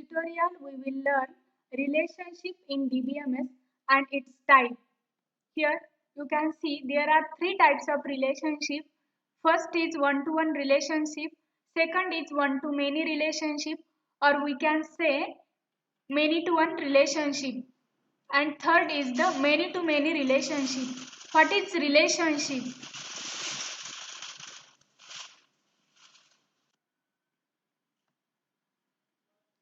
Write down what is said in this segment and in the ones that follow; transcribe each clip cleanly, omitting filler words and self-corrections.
tutorial we will learn relationship in DBMS and its type. Here you can see there are three types of relationship. First is one-to-one relationship, second is one-to-many relationship, or we can say many-to-one relationship, and third is the many-to-many relationship. What is relationship?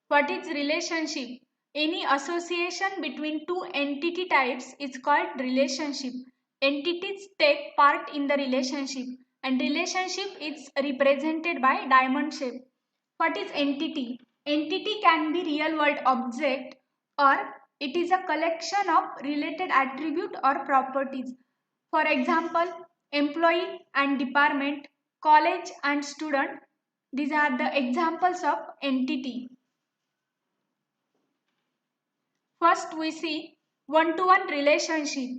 What is relationship? Any association between two entity types is called relationship. Entities take part in the relationship and relationship is represented by diamond shape. What is entity? Entity can be real world object or it is a collection of related attribute or properties. For example, employee and department, college and student. These are the examples of entity. First we see one-to-one relationship.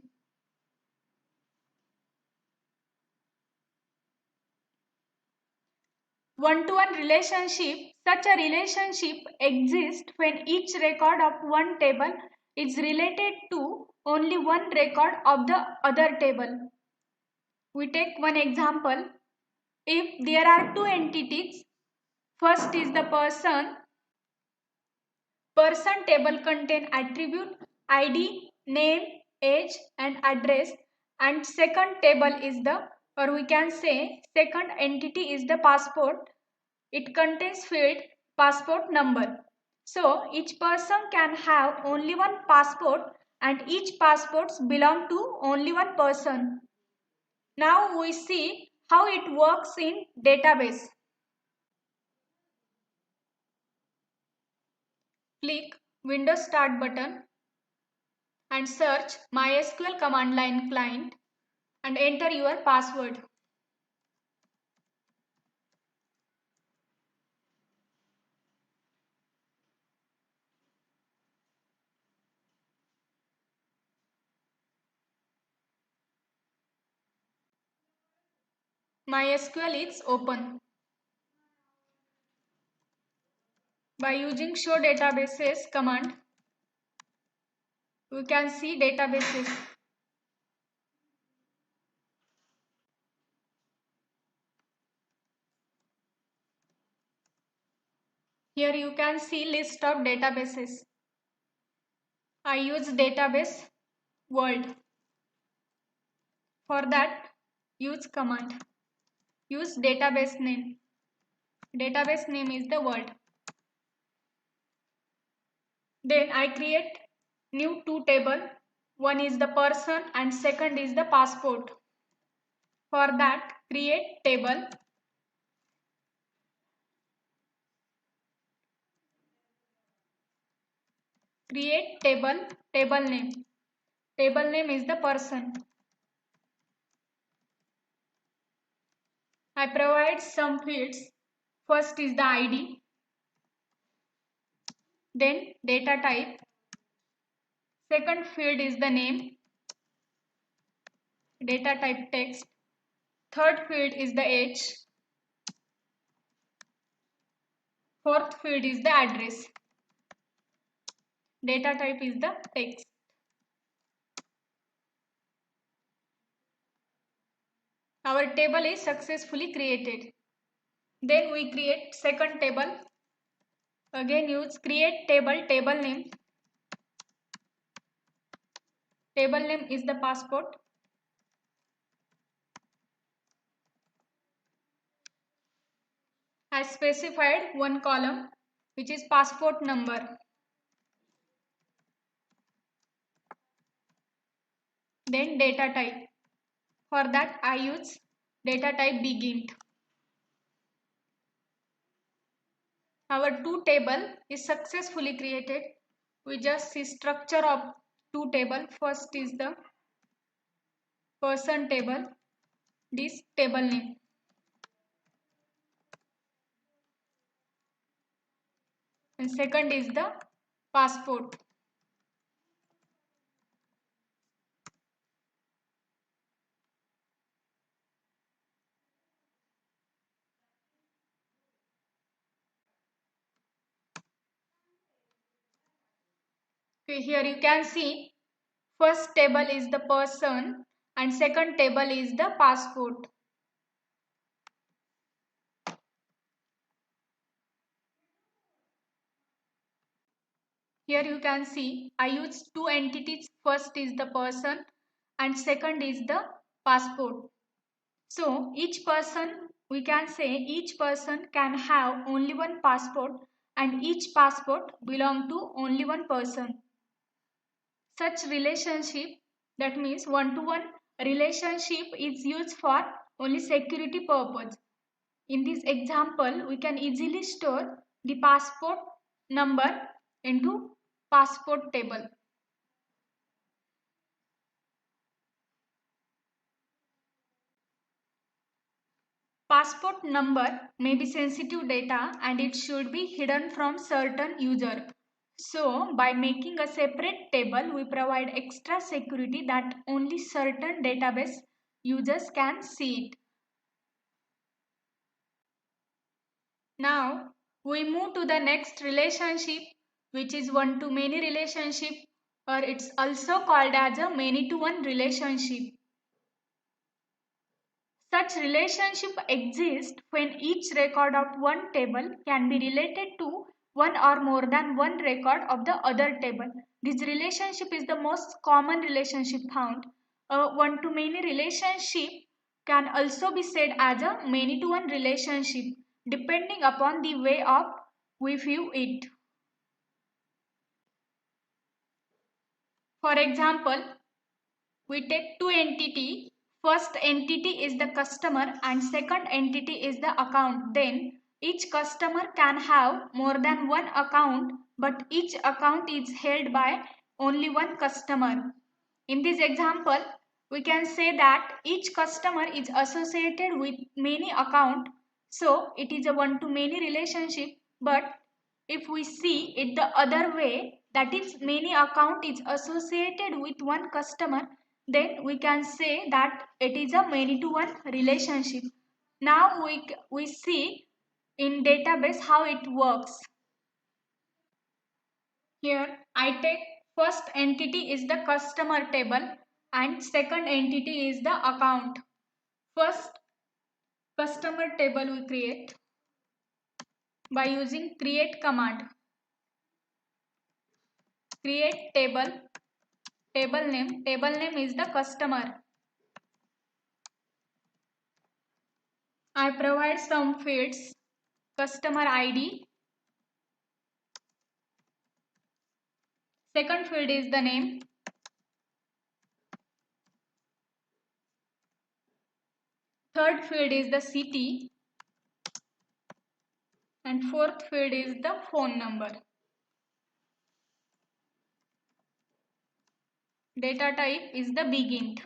One-to-one relationship, such a relationship exists when each record of one table is related to only one record of the other table. We take one example. If there are two entities, first is the person. Person table contain attribute ID, name, age and address, and second table is the, or we can say second entity is the passport. It contains field passport number. So each person can have only one passport and each passports belong to only one person. Now we see how it works in database. Click Windows Start button and search MySQL command line client and enter your password. MySQL is open. By using show databases command, we can see databases. Here you can see list of databases. I use database world. For that, use command. Use database name. Database name is the world. Then I create new two table. One is the person and second is the passport. For that, create table. Create table, table name. Table name is the person. I provide some fields. First is the ID. Then data type. Second field is the name. Data type text. Third field is the age. Fourth field is the address. Data type is the text. Our table is successfully created. Then we create second table. Again use create table, table name. Table name is the passport. I specified one column which is passport number. Then data type. For that I use data type begin. Our two table is successfully created. We just see structure of two table. First is the person table. This table name. And second is the passport. Here you can see first table is the person and second table is the passport. Here you can see I use two entities. First is the person and second is the passport. So each person, we can say each person can have only one passport and each passport belong to only one person. Such relationship, that means one-to-one relationship, is used for only security purpose. In this example, we can easily store the passport number into passport table. Passport number may be sensitive data and it should be hidden from certain user. So, by making a separate table, we provide extra security that only certain database users can see it. Now, we move to the next relationship, which is one-to-many relationship, or it's also called as a many-to-one relationship. Such relationship exists when each record of one table can be related to one or more than one record of the other table. This relationship is the most common relationship found. A one-to-many relationship can also be said as a many-to-one relationship, depending upon the way of we view it. For example, we take two entities. First entity is the customer and second entity is the account. Then each customer can have more than one account, but each account is held by only one customer. In this example, we can say that each customer is associated with many accounts, so it is a one-to-many relationship. But if we see it the other way, that is many account is associated with one customer, then we can say that it is a many-to-one relationship. Now we see in database how it works. Here I take first entity is the customer table and second entity is the account. First customer table we create by using create command. Create table, table name is the customer. I provide some fields, customer ID, second field is the name, third field is the city, and fourth field is the phone number. Data type is the big int.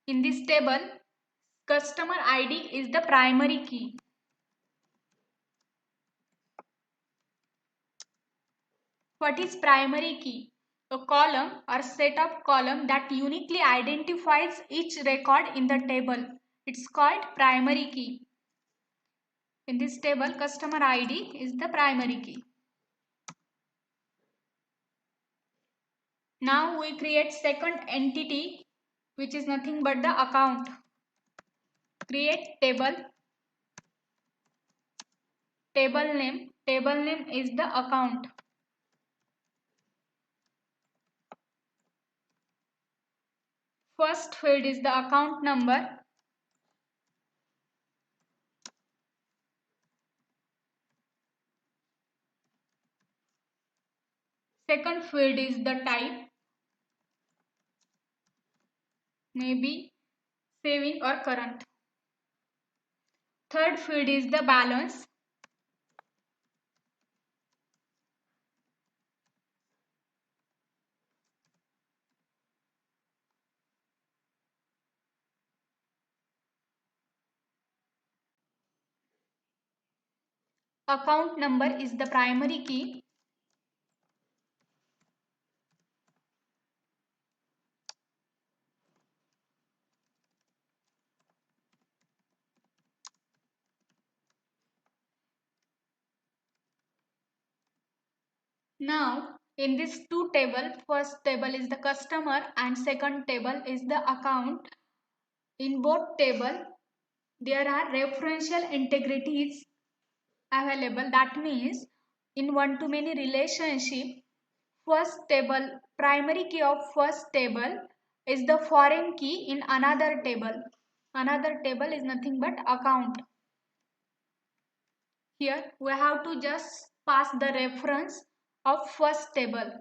In this table, customer ID is the primary key. What is primary key? A column or set of columns that uniquely identifies each record in the table. It's called primary key. In this table, customer ID is the primary key. Now we create second entity, which is nothing but the account. Create table, table name is the account. First field is the account number. Second field is the type, maybe saving or current. Third field is the balance. Account number is the primary key. Now in this two table, first table is the customer and second table is the account. In both table there are referential integrities available. That means in one-to-many relationship, first table, primary key of first table is the foreign key in another table. Another table is nothing but account. Here we have to just pass the reference of first table.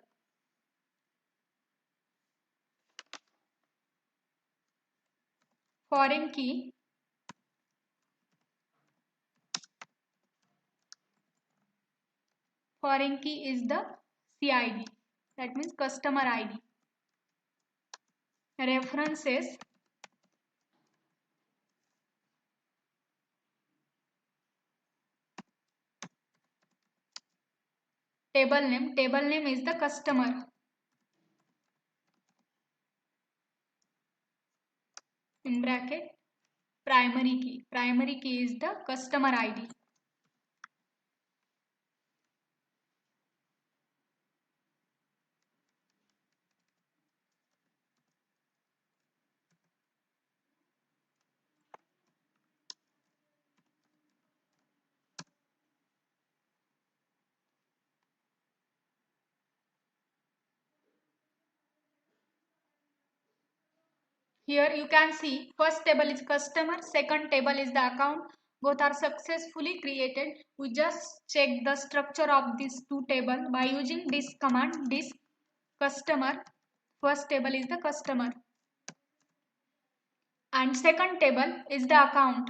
Foreign key is the CID, that means customer ID. References table name is the customer. In bracket primary key is the customer ID. Here you can see first table is customer, second table is the account. Both are successfully created. We just check the structure of these two tables by using this command, disk customer. First table is the customer and second table is the account.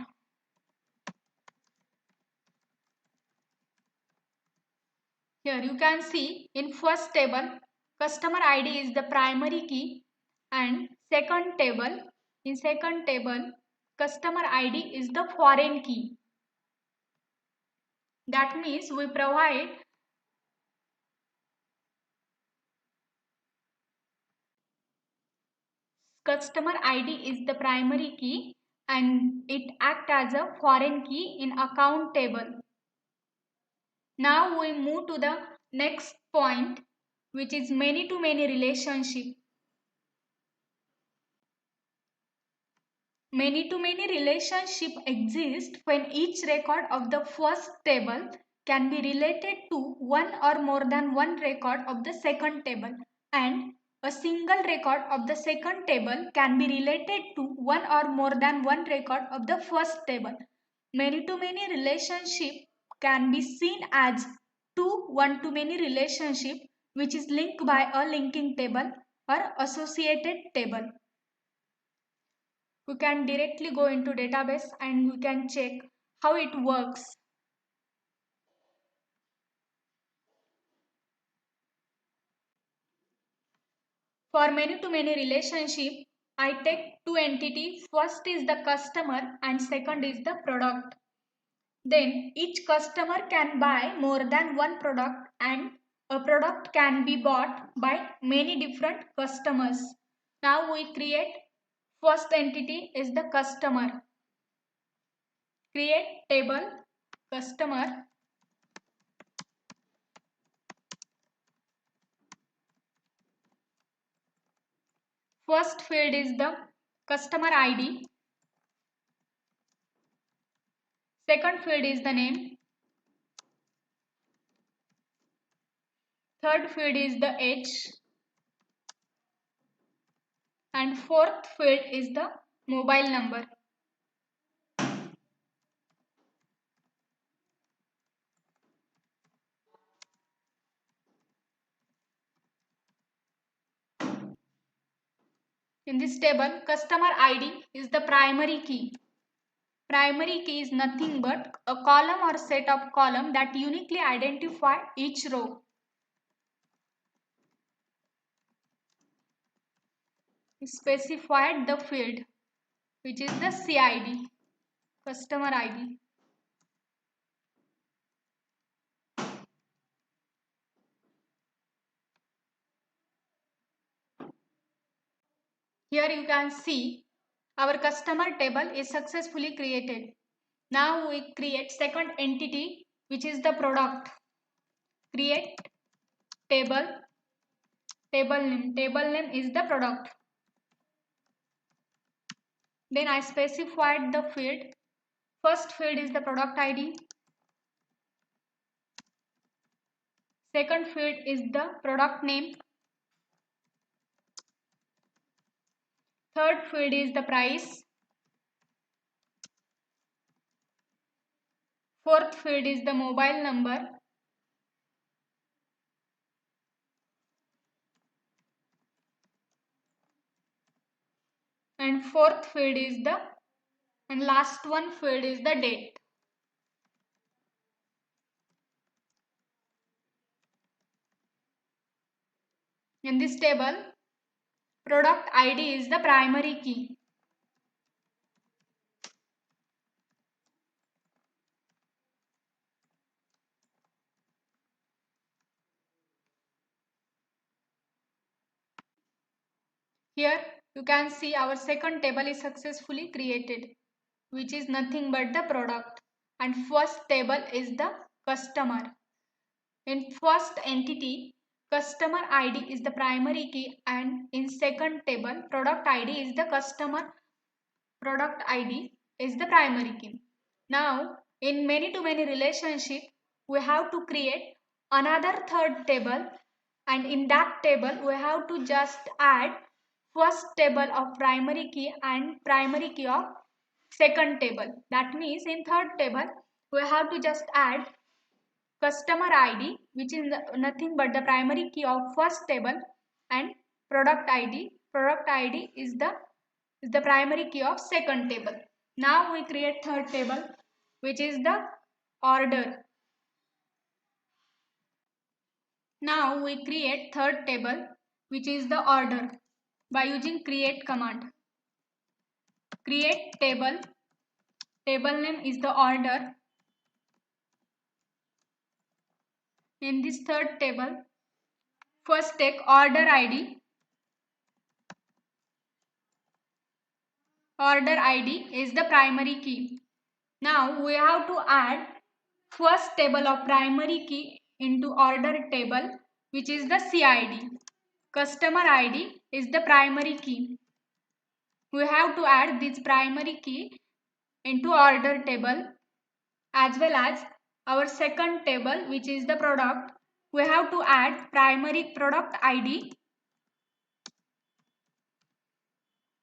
Here you can see in first table customer ID is the primary key and second table, in second table customer ID is the foreign key. That means we provide customer ID is the primary key and it acts as a foreign key in account table. Now we move to the next point, which is many-to-many relationship. Many-to-many relationship exist when each record of the first table can be related to one or more than one record of the second table, and a single record of the second table can be related to one or more than one record of the first table. Many-to-many relationship can be seen as two one-to-many relationship which is linked by a linking table or associated table. We can directly go into database and we can check how it works. For many-to-many relationship, I take two entities. First is the customer and second is the product. Then each customer can buy more than one product and a product can be bought by many different customers. Now we create first entity is the customer. Create table customer. First field is the customer ID. Second field is the name. Third field is the age. And fourth field is the mobile number. In this table, customer ID is the primary key. Primary key is nothing but a column or set of columns that uniquely identify each row. Specified the field which is the CID, customer ID. Here you can see our customer table is successfully created. Now we create second entity which is the product. Create table, table name is the product. Then I specified the field. First field is the product ID. Second field is the product name. Third field is the price. Fourth field is the mobile number. And fourth field is the, and last one field is the date. In this table, product ID is the primary key. Here you can see our second table is successfully created, which is nothing but the product, and first table is the customer. In first entity, customer ID is the primary key, and in second table, product ID is the product ID is the primary key. Now in many to many relationship, we have to create another third table, and in that table we have to just add first table of primary key and primary key of second table. That means in third table we have to just add customer ID, which is nothing but the primary key of first table, and product ID. Product ID is the primary key of second table. Now we create third table, which is the order. Now we create third table, which is the order, by using create command. Create table. Table name is the order. In this third table, first take order ID. Order ID is the primary key. Now we have to add first table of primary key into order table, which is the CID. Customer ID is the primary key. We have to add this primary key into order table, as well as our second table, which is the product. We have to add primary product ID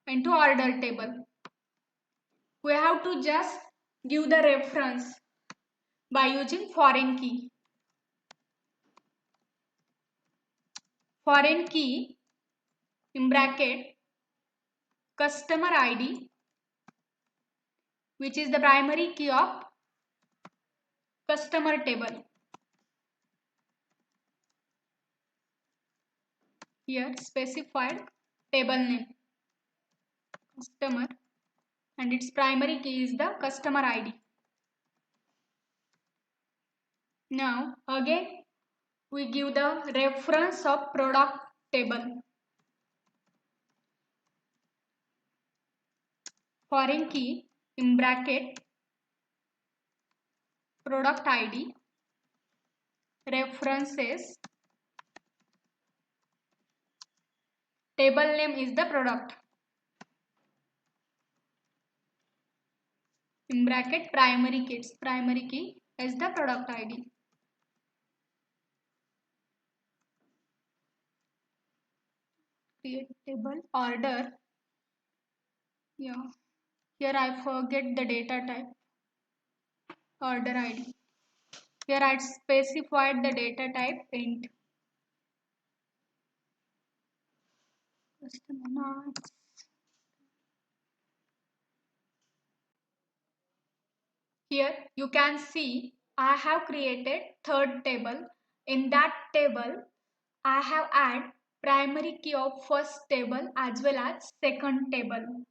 into order table. We have to just give the reference by using foreign key. Foreign key in bracket customer ID, which is the primary key of customer table. Here specified table name customer, and its primary key is the customer ID. Now again we give the reference of product table. Foreign key in bracket product ID references, table name is the product, in bracket primary key is the product ID. Create table order. Yeah, here I forget the data type. Order ID. Here I specified the data type int. Here you can see I have created third table. In that table I have add primary key of first table as well as second table.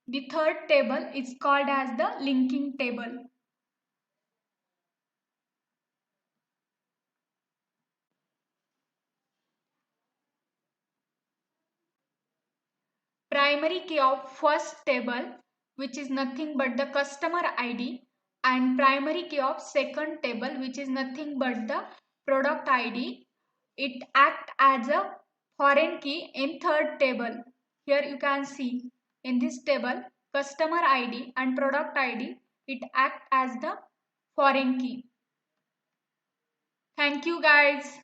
The third table is called as the linking table. Primary key of first table, which is nothing but the customer ID, and primary key of second table, which is nothing but the product ID. It act as a foreign key in third table. Here you can see in this table customer ID and product ID, it act as the foreign key. Thank you guys.